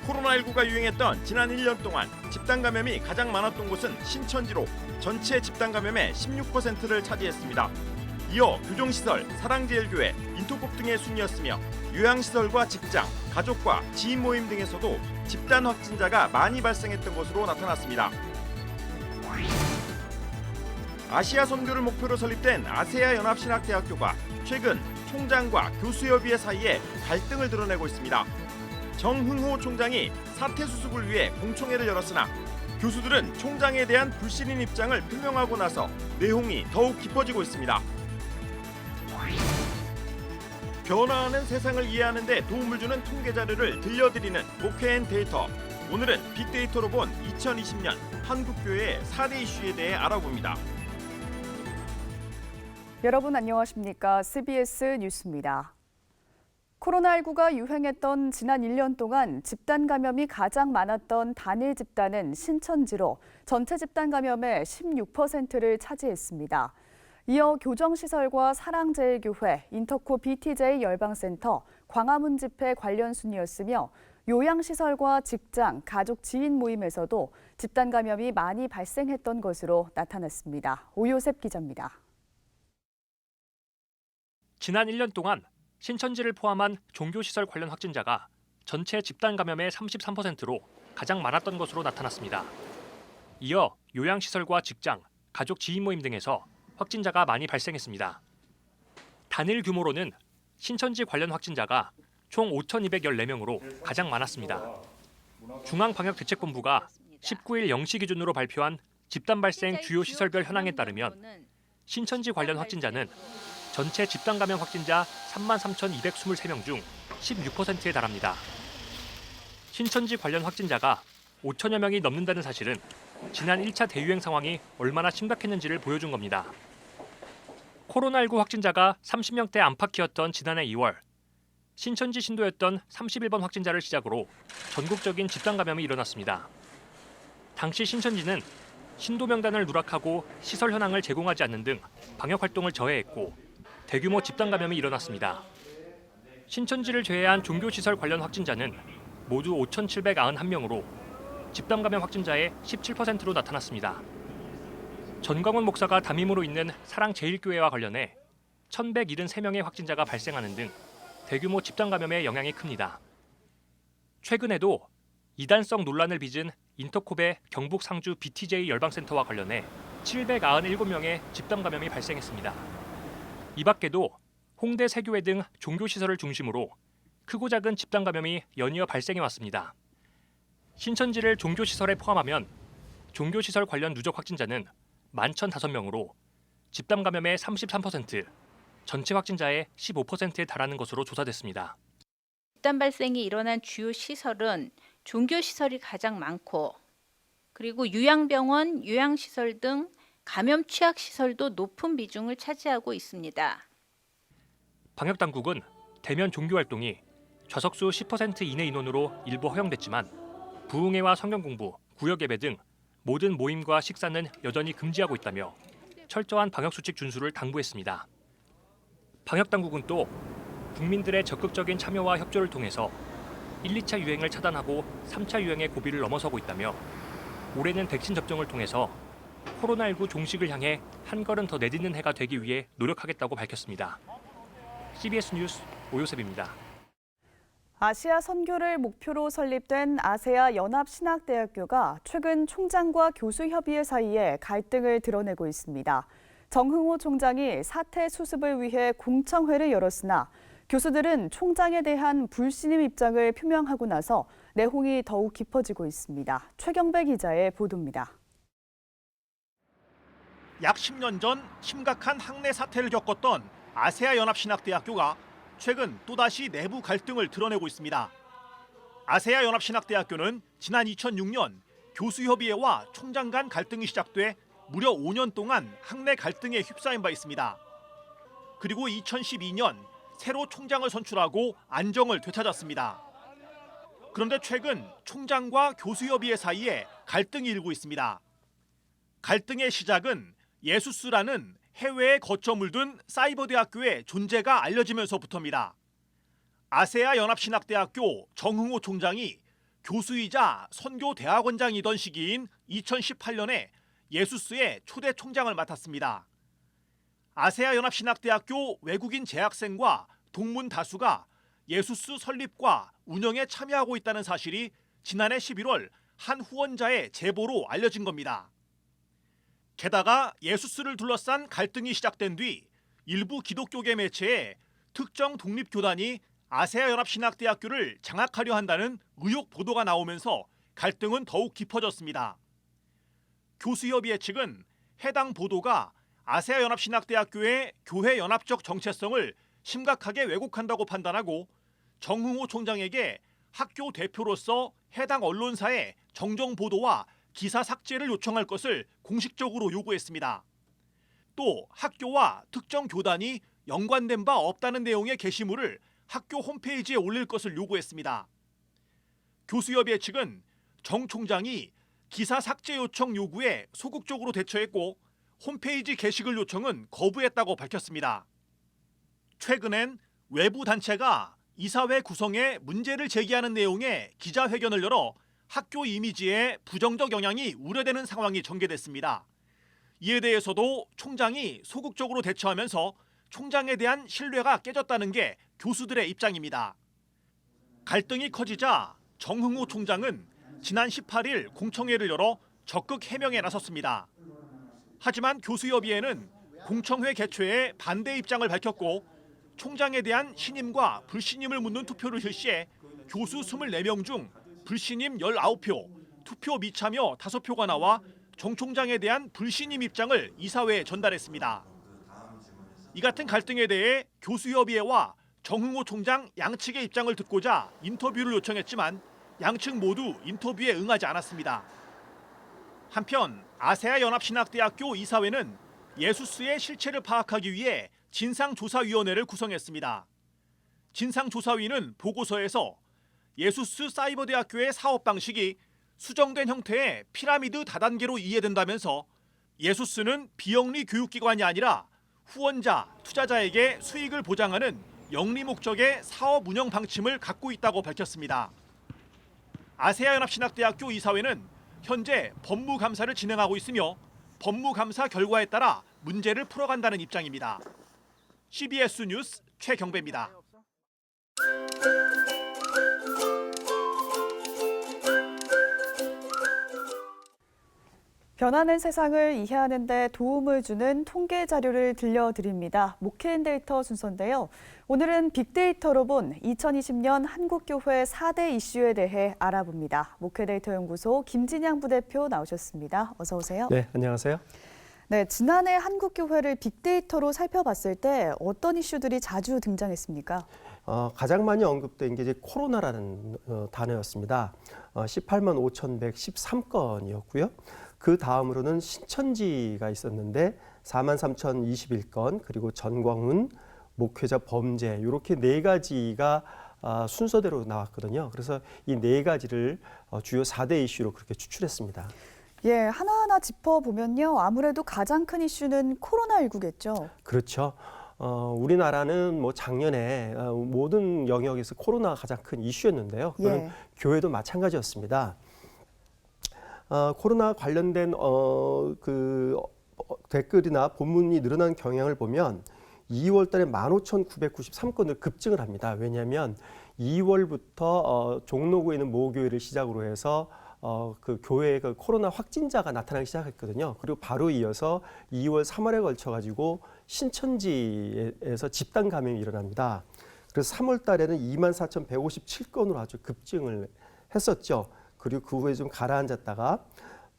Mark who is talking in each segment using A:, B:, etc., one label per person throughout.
A: 코로나19가 유행했던 지난 1년 동안 집단 감염이 가장 많았던 곳은 신천지로 전체 집단 감염의 16%를 차지했습니다. 이어 교정시설, 사랑제일교회, 인터콥 등의 순이었으며 요양시설과 직장, 가족과 지인 모임 등에서도 집단 확진자가 많이 발생했던 것으로 나타났습니다. 아시아 선교를 목표로 설립된 아세아 연합신학대학교가 최근 총장과 교수협의회 사이에 갈등을 드러내고 있습니다. 정흥호 총장이 사퇴 수습을 위해 공청회를 열었으나 교수들은 총장에 대한 불신인 입장을 표명하고 나서 내홍이 더욱 깊어지고 있습니다. 변화하는 세상을 이해하는 데 도움을 주는 통계 자료를 들려드리는 목회앤데이터. 오늘은 빅데이터로 본 2020년 한국교회의 4대 이슈에 대해 알아봅니다.
B: 여러분 안녕하십니까? CBS 뉴스입니다. 코로나19가 유행했던 지난 1년 동안 집단 감염이 가장 많았던 단일 집단은 신천지로 전체 집단 감염의 16%를 차지했습니다. 이어 교정시설과 사랑제일교회, 인터콥 BTJ 열방센터, 광화문 집회 관련 순이었으며 요양시설과 직장, 가족 지인 모임에서도 집단 감염이 많이 발생했던 것으로 나타났습니다. 오요셉 기자입니다.
C: 지난 1년 동안 신천지를 포함한 종교시설 관련 확진자가 전체 집단 감염의 33%로 가장 많았던 것으로 나타났습니다. 이어 요양시설과 직장, 가족 지인 모임 등에서 확진자가 많이 발생했습니다. 단일 규모로는 신천지 관련 확진자가 총 5,214명으로 가장 많았습니다. 중앙방역대책본부가 19일 0시 기준으로 발표한 집단 발생 주요 시설별 현황에 따르면 신천지 관련 확진자는 전체 집단 감염 확진자 33,223명 중 16%에 달합니다. 신천지 관련 확진자가 5천여 명이 넘는다는 사실은 지난 1차 대유행 상황이 얼마나 심각했는지를 보여준 겁니다. 코로나19 확진자가 30명대 안팎이었던 지난해 2월, 신천지 신도였던 31번 확진자를 시작으로 전국적인 집단 감염이 일어났습니다. 당시 신천지는 신도 명단을 누락하고 시설 현황을 제공하지 않는 등 방역 활동을 저해했고 대규모 집단 감염이 일어났습니다. 신천지를 제외한 종교시설 관련 확진자는 모두 5,791명으로 집단 감염 확진자의 17%로 나타났습니다. 전광훈 목사가 담임으로 있는 사랑제일교회와 관련해 1,173명의 확진자가 발생하는 등 대규모 집단 감염의 영향이 큽니다. 최근에도 이단성 논란을 빚은 인터콥의 경북 상주 BTJ 열방센터와 관련해 797명의 집단 감염이 발생했습니다. 이 밖에도 홍대 세교회 등 종교시설을 중심으로 크고 작은 집단 감염이 연이어 발생해 왔습니다. 신천지를 종교시설에 포함하면 종교시설 관련 누적 확진자는 11,005명으로 집단 감염의 33%, 전체 확진자의 15%에 달하는 것으로 조사됐습니다.
D: 집단 발생이 일어난 주요 시설은 종교시설이 가장 많고 그리고 요양병원, 요양시설 등 감염 취약시설도 높은 비중을 차지하고 있습니다.
C: 방역당국은 대면 종교활동이 좌석수 10% 이내 인원으로 일부 허용됐지만 부흥회와 성경공부, 구역예배 등 모든 모임과 식사는 여전히 금지하고 있다며 철저한 방역수칙 준수를 당부했습니다. 방역당국은 또 국민들의 적극적인 참여와 협조를 통해서 1, 2차 유행을 차단하고 3차 유행의 고비를 넘어서고 있다며 올해는 백신 접종을 통해서 코로나19 종식을 향해 한 걸음 더 내딛는 해가 되기 위해 노력하겠다고 밝혔습니다. CBS 뉴스 오요셉입니다.
B: 아시아 선교를 목표로 설립된 아세아 연합신학대학교가 최근 총장과 교수협의회 사이에 갈등을 드러내고 있습니다. 정흥호 총장이 사퇴 수습을 위해 공청회를 열었으나 교수들은 총장에 대한 불신임 입장을 표명하고 나서 내홍이 더욱 깊어지고 있습니다. 최경배 기자의 보도입니다.
E: 약 10년 전 심각한 학내 사태를 겪었던 아세아 연합신학대학교가 최근 또다시 내부 갈등을 드러내고 있습니다. 아세아 연합신학대학교는 지난 2006년 교수협의회와 총장 간 갈등이 시작돼 무려 5년 동안 학내 갈등에 휩싸인 바 있습니다. 그리고 2012년 새로 총장을 선출하고 안정을 되찾았습니다. 그런데 최근 총장과 교수협의회 사이에 갈등이 일고 있습니다. 갈등의 시작은 예수스라는 해외에 거처물 둔 사이버 대학교의 존재가 알려지면서부터입니다. 아세아 연합신학대학교 정흥호 총장이 교수이자 선교 대학원장이던 시기인 2018년에 예수스의 초대 총장을 맡았습니다. 아세아 연합신학대학교 외국인 재학생과 동문 다수가 예수스 설립과 운영에 참여하고 있다는 사실이 지난해 11월 한 후원자의 제보로 알려진 겁니다. 게다가 예수스를 둘러싼 갈등이 시작된 뒤 일부 기독교계 매체에 특정 독립교단이 아세아 연합신학대학교를 장악하려 한다는 의혹 보도가 나오면서 갈등은 더욱 깊어졌습니다. 교수협의회 측은 해당 보도가 아세아 연합신학대학교의 교회 연합적 정체성을 심각하게 왜곡한다고 판단하고 정흥호 총장에게 학교 대표로서 해당 언론사에 정정 보도와 기사 삭제를 요청할 것을 공식적으로 요구했습니다. 또 학교와 특정 교단이 연관된 바 없다는 내용의 게시물을 학교 홈페이지에 올릴 것을 요구했습니다. 교수협의회 측은 정 총장이 기사 삭제 요청 요구에 소극적으로 대처했고 홈페이지 게시글 요청은 거부했다고 밝혔습니다. 최근엔 외부 단체가 이사회 구성에 문제를 제기하는 내용의 기자회견을 열어 학교 이미지에 부정적 영향이 우려되는 상황이 전개됐습니다. 이에 대해서도 총장이 소극적으로 대처하면서 총장에 대한 신뢰가 깨졌다는 게 교수들의 입장입니다. 갈등이 커지자 정흥호 총장은 지난 18일 공청회를 열어 적극 해명에 나섰습니다. 하지만 교수협의회는 공청회 개최에 반대 입장을 밝혔고 총장에 대한 신임과 불신임을 묻는 투표를 실시해 교수 24명 중 불신임 19표, 투표 미참여 5표가 나와 정 총장에 대한 불신임 입장을 이사회에 전달했습니다. 이 같은 갈등에 대해 교수협의회와 정흥호 총장 양측의 입장을 듣고자 인터뷰를 요청했지만 양측 모두 인터뷰에 응하지 않았습니다. 한편 아세아 연합신학대학교 이사회는 예수스의 실체를 파악하기 위해 진상조사위원회를 구성했습니다. 진상조사위는 보고서에서 예수스 사이버대학교의 사업 방식이 수정된 형태의 피라미드 다단계로 이해된다면서 예수스는 비영리 교육기관이 아니라 후원자, 투자자에게 수익을 보장하는 영리 목적의 사업 운영 방침을 갖고 있다고 밝혔습니다. 아세아 연합신학대학교 이사회는 현재 법무감사를 진행하고 있으며 법무감사 결과에 따라 문제를 풀어간다는 입장입니다. CBS 뉴스 최경배입니다.
B: 변하는 세상을 이해하는 데 도움을 주는 통계 자료를 들려드립니다. 목회인데이터 순서인데요. 오늘은 빅데이터로 본 2020년 한국교회 4대 이슈에 대해 알아봅니다. 목회데이터 연구소 김진양 부대표 나오셨습니다. 어서 오세요.
F: 네, 안녕하세요.
B: 네, 지난해 한국교회를 빅데이터로 살펴봤을 때 어떤 이슈들이 자주 등장했습니까?
F: 가장 많이 언급된 게 이제 코로나라는 단어였습니다. 18만 5,113건이었고요. 그 다음으로는 신천지가 있었는데 4만 3,021건, 그리고 전광훈, 목회자 범죄, 이렇게 네 가지가 순서대로 나왔거든요. 그래서 이 네 가지를 주요 4대 이슈로 그렇게 추출했습니다.
B: 예, 하나하나 짚어보면요. 아무래도 가장 큰 이슈는 코로나19겠죠.
F: 그렇죠. 우리나라는 뭐 작년에 모든 영역에서 코로나가 가장 큰 이슈였는데요. 그건
B: 예.
F: 교회도 마찬가지였습니다. 코로나 관련된 댓글이나 본문이 늘어난 경향을 보면 2월 달에 15,993건을 급증을 합니다. 왜냐하면 2월부터 종로구에 있는 모교회를 시작으로 해서 그 교회에 그 코로나 확진자가 나타나기 시작했거든요. 그리고 바로 이어서 2월, 3월에 걸쳐가지고 신천지에서 집단 감염이 일어납니다. 그래서 3월 달에는 24,157건으로 아주 급증을 했었죠. 그리고 그 후에 좀 가라앉았다가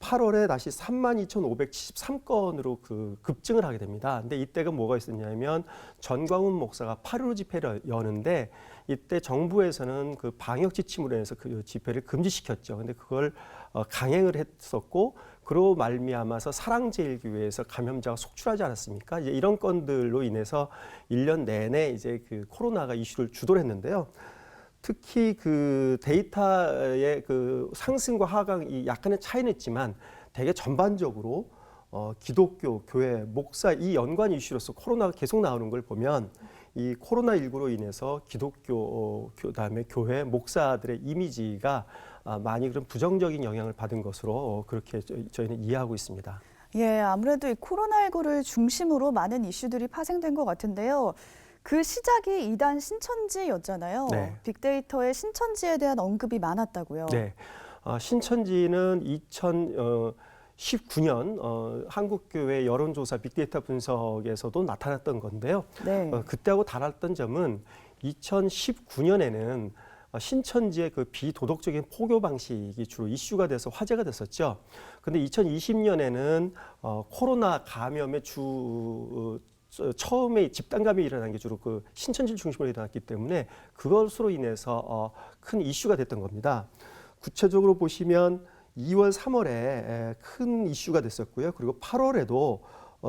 F: 8월에 다시 32,573건으로 그 급증을 하게 됩니다. 근데 이때가 뭐가 있었냐면 전광훈 목사가 8.15 집회를 여는데 이때 정부에서는 그 방역 지침으로 인해서 그 집회를 금지시켰죠. 근데 그걸 강행을 했었고, 그로 말미암아서 사랑제일교회에서 감염자가 속출하지 않았습니까? 이제 이런 건들로 인해서 1년 내내 이제 그 코로나가 이슈를 주도를 했는데요. 특히 그 데이터의 그 상승과 하강이 약간의 차이는 있지만 되게 전반적으로 기독교, 교회, 목사 이 연관 이슈로서 코로나가 계속 나오는 걸 보면 이 코로나19로 인해서 기독교, 그다음에 교회, 목사들의 이미지가 많이 그런 부정적인 영향을 받은 것으로 그렇게 저희는 이해하고 있습니다.
B: 예, 아무래도 이 코로나19를 중심으로 많은 이슈들이 파생된 것 같은데요. 그 시작이 이단 신천지였잖아요.
F: 네.
B: 빅데이터의 신천지에 대한 언급이 많았다고요.
F: 네, 신천지는 2019년 한국교회 여론조사 빅데이터 분석에서도 나타났던 건데요.
B: 네.
F: 그때하고 달랐던 점은 2019년에는 신천지의 그 비도덕적인 포교 방식이 주로 이슈가 돼서 화제가 됐었죠. 근데 2020년에는 코로나 감염의 처음에 집단 감염이 일어난 게 주로 그 신천지 중심으로 일어났기 때문에 그것으로 인해서 큰 이슈가 됐던 겁니다. 구체적으로 보시면 2월, 3월에 큰 이슈가 됐었고요. 그리고 8월에도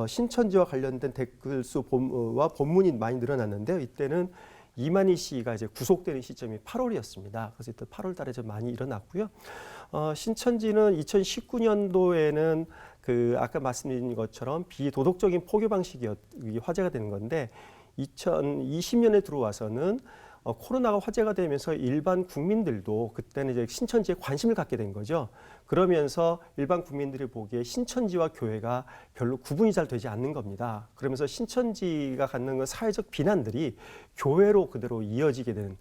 F: 신천지와 관련된 댓글 수와 본문이 많이 늘어났는데요. 이때는 이만희 씨가 이제 구속되는 시점이 8월이었습니다. 그래서 이때 8월 달에 좀 많이 일어났고요. 신천지는 2019년도에는 그 아까 말씀드린 것처럼 비도덕적인 포교 방식이 화제가 되는 건데 2020년에 들어와서는 코로나가 화제가 되면서 일반 국민들도 그때는 이제 신천지에 관심을 갖게 된 거죠. 그러면서 일반 국민들이 보기에 신천지와 교회가 별로 구분이 잘 되지 않는 겁니다. 그러면서 신천지가 갖는 그 사회적 비난들이 교회로 그대로 이어지게 되는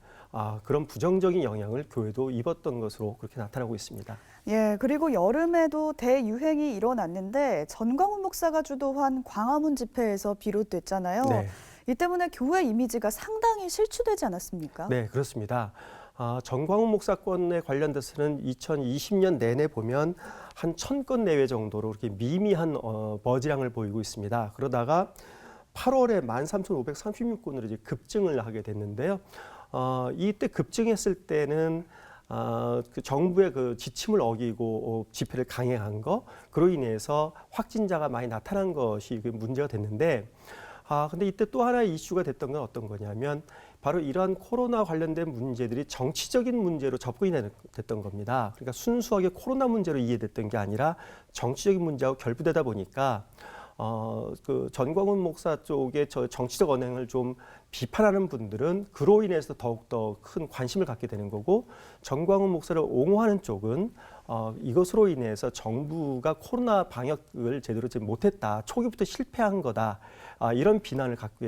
F: 그런 부정적인 영향을 교회도 입었던 것으로 그렇게 나타나고 있습니다.
B: 예, 그리고 여름에도 대유행이 일어났는데 전광훈 목사가 주도한 광화문 집회에서 비롯됐잖아요.
F: 네.
B: 이 때문에 교회 이미지가 상당히 실추되지 않았습니까?
F: 네, 그렇습니다. 전광훈 목사건에 관련돼서는 2020년 내내 보면 한 1000건 내외 정도로 이렇게 미미한 버즈량을 보이고 있습니다. 그러다가 8월에 13,536건으로 이제 급증을 하게 됐는데요. 이때 급증했을 때는 그 정부의 그 지침을 어기고 집회를 강행한 거, 그로 인해서 확진자가 많이 나타난 것이 문제가 됐는데, 근데 이때 또 하나의 이슈가 됐던 건 어떤 거냐면 바로 이러한 코로나 관련된 문제들이 정치적인 문제로 접근이 됐던 겁니다. 그러니까 순수하게 코로나 문제로 이해됐던 게 아니라 정치적인 문제하고 결부되다 보니까 그 전광훈 목사 쪽의 정치적 언행을 좀 비판하는 분들은 그로 인해서 더욱더 큰 관심을 갖게 되는 거고, 전광훈 목사를 옹호하는 쪽은 이것으로 인해서 정부가 코로나 방역을 제대로 못했다, 초기부터 실패한 거다, 이런 비난을 갖고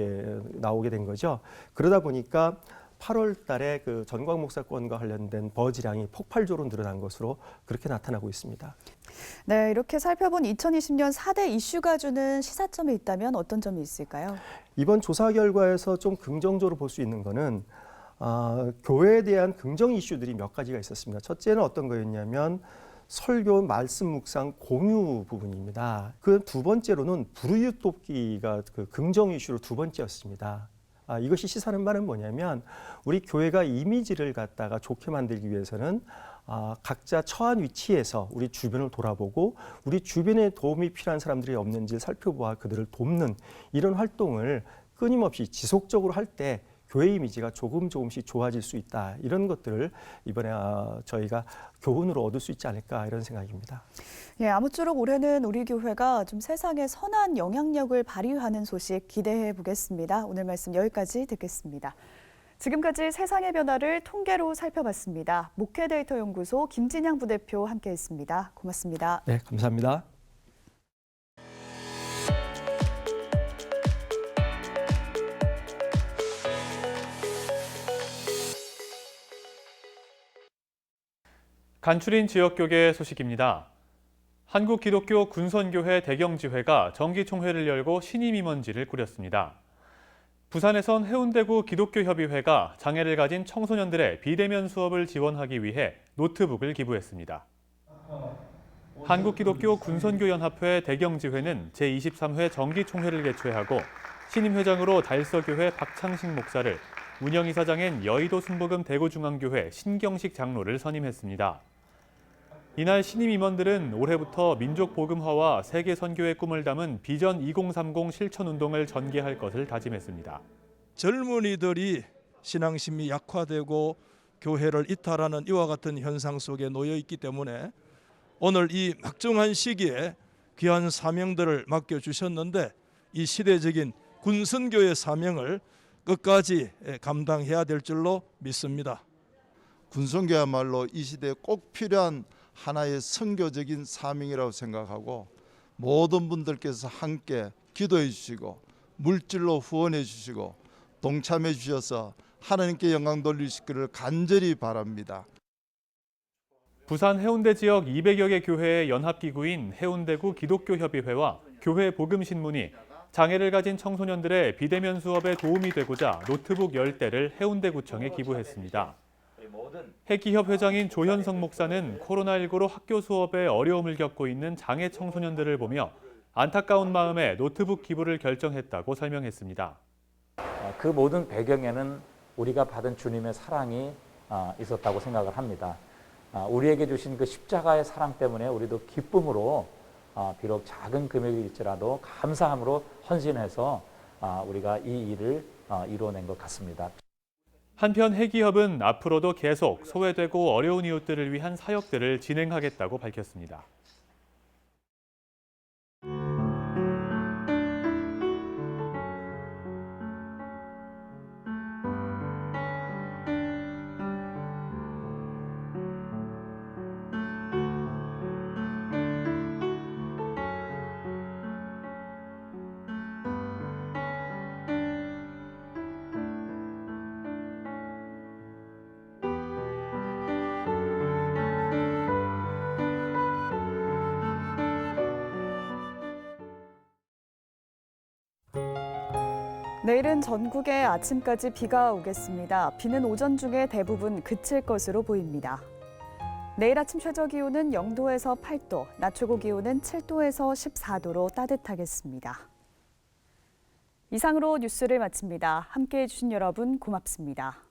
F: 나오게 된 거죠. 그러다 보니까 8월 달에 그 전광훈 목사건과 관련된 버즈량이 폭발적으로 늘어난 것으로 그렇게 나타나고 있습니다.
B: 네, 이렇게 살펴본 2020년 4대 이슈가 주는 시사점이 있다면 어떤 점이 있을까요?
F: 이번 조사 결과에서 좀 긍정적으로 볼 수 있는 거는 교회에 대한 긍정 이슈들이 몇 가지가 있었습니다. 첫째는 어떤 거였냐면 설교, 말씀 묵상, 공유 부분입니다. 그 두 번째로는 불우이웃 돕기가 그 긍정 이슈로 두 번째였습니다. 이것이 시사하는 바는 뭐냐면 우리 교회가 이미지를 갖다가 좋게 만들기 위해서는 각자 처한 위치에서 우리 주변을 돌아보고 우리 주변에 도움이 필요한 사람들이 없는지 살펴보아 그들을 돕는 이런 활동을 끊임없이 지속적으로 할 때 교회 이미지가 조금씩 좋아질 수 있다. 이런 것들을 이번에 저희가 교훈으로 얻을 수 있지 않을까 이런 생각입니다.
B: 예, 아무쪼록 올해는 우리 교회가 좀 세상에 선한 영향력을 발휘하는 소식 기대해 보겠습니다. 오늘 말씀 여기까지 듣겠습니다. 지금까지 세상의 변화를 통계로 살펴봤습니다. 목회데이터연구소 김진양 부대표 함께했습니다. 고맙습니다.
F: 네, 감사합니다.
G: 간추린 지역교계 소식입니다. 한국기독교 군선교회 대경지회가 정기총회를 열고 신임임원지를 꾸렸습니다. 부산에선 해운대구 기독교협의회가 장애를 가진 청소년들의 비대면 수업을 지원하기 위해 노트북을 기부했습니다. 한국기독교 군선교연합회 대경지회는 제23회 정기총회를 개최하고 신임회장으로 달서교회 박창식 목사를, 운영이사장인 여의도 순복음 대구중앙교회 신경식 장로를 선임했습니다. 이날 신임 임원들은 올해부터 민족 복음화와 세계 선교의 꿈을 담은 비전 2030 실천운동을 전개할 것을 다짐했습니다.
H: 젊은이들이 신앙심이 약화되고 교회를 이탈하는 이와 같은 현상 속에 놓여 있기 때문에 오늘 이 막중한 시기에 귀한 사명들을 맡겨주셨는데 이 시대적인 군선교의 사명을 끝까지 감당해야 될 줄로 믿습니다.
I: 군선교야말로 이 시대에 꼭 필요한 하나의 선교적인 사명이라고 생각하고 모든 분들께서 함께 기도해 주시고 물질로 후원해 주시고 동참해 주셔서 하나님께 영광 돌리시기를 간절히 바랍니다.
G: 부산 해운대 지역 200여 개 교회의 연합기구인 해운대구 기독교협의회와 교회 복음신문이 장애를 가진 청소년들의 비대면 수업에 도움이 되고자 노트북 10대를 해운대구청에 기부했습니다. 해기협 회장인 조현성 목사는 코로나19로 학교 수업에 어려움을 겪고 있는 장애 청소년들을 보며 안타까운 마음에 노트북 기부를 결정했다고 설명했습니다.
J: 그 모든 배경에는 우리가 받은 주님의 사랑이 있었다고 생각을 합니다. 우리에게 주신 그 십자가의 사랑 때문에 우리도 기쁨으로 비록 작은 금액일지라도 감사함으로 헌신해서 우리가 이 일을 이루어낸 것 같습니다.
G: 한편 해기협은 앞으로도 계속 소외되고 어려운 이웃들을 위한 사역들을 진행하겠다고 밝혔습니다.
B: 내일은 전국에 아침까지 비가 오겠습니다. 비는 오전 중에 대부분 그칠 것으로 보입니다. 내일 아침 최저 기온은 0도에서 8도, 낮 최고 기온은 7도에서 14도로 따뜻하겠습니다. 이상으로 뉴스를 마칩니다. 함께해 주신 여러분 고맙습니다.